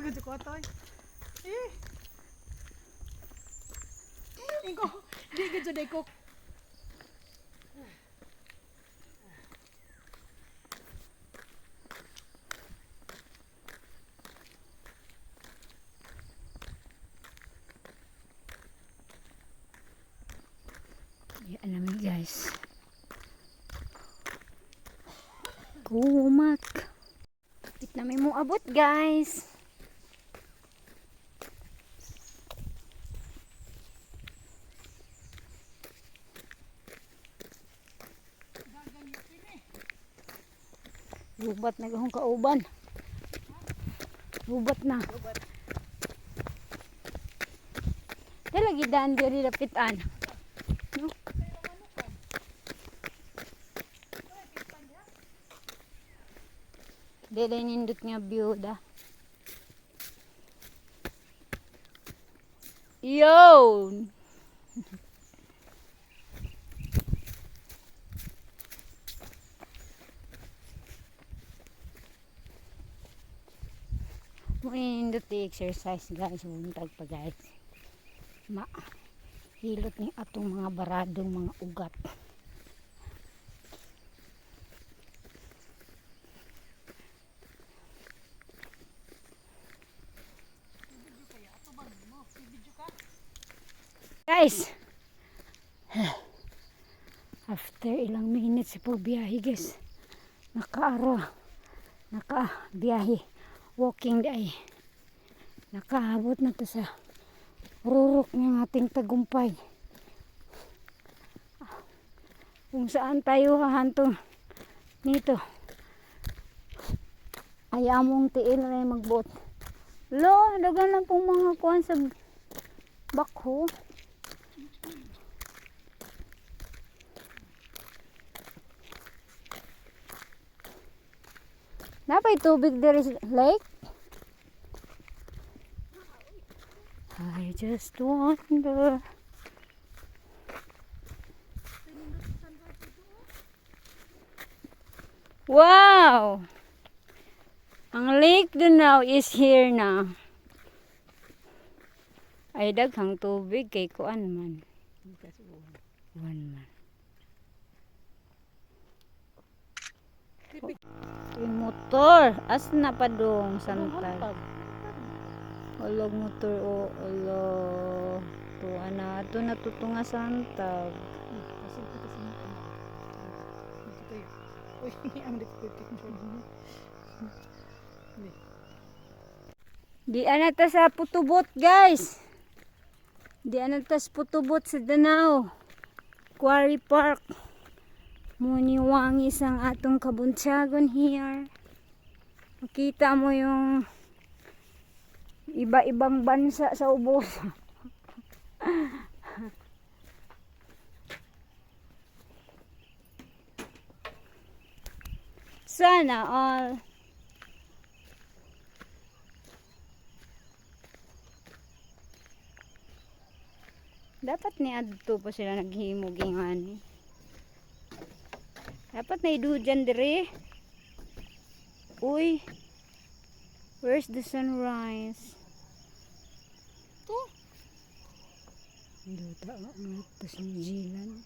Gud ko toy. Eh. Ingo, di gud jud ko. Yan naman guys. Kumak. Tip namin mo abot guys. Lubat na gahong kauban. Lubat na. Lagi daan diri dapitan. No? Dili nindot nga byuda. Yo! Nindot di exercise guys. Buntag pa guys. Hilot ni atong mga baradong mga ugat. Guys, after ilang minutes po biyahe guys, naka-biyahe, walking day, nakaabot na to sa rurok ng ating tagumpay. Kung saan tayo hahantong nito, ay among tiil na magbuot. Lo, dagan lang pong mga kuwan sa bakho. Napay tubig there is lake? I just wonder. Wow! Ang lake Danau is here na. Ay daghang tubig kay kuan man. Kuan man. Yung motor, as na pa dong santag. Olog motor o olo. To ana ato natutunga santag. Di ana ta sa putubot guys. Di ana ta sa putubot sa Danau. Quarry Park. Muniwangis ang atong kabunsyagon here. Makita mo yung iba-ibang bansa sa ubos. Sana all. Dapat ni adto pa sila naghimog ingani. Dapat na idu dyan dire. Uy. Where's the sunrise? To. Duta ang tas New Zealand.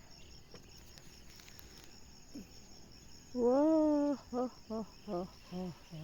Wow. Ho, ho, ho, ho, ho.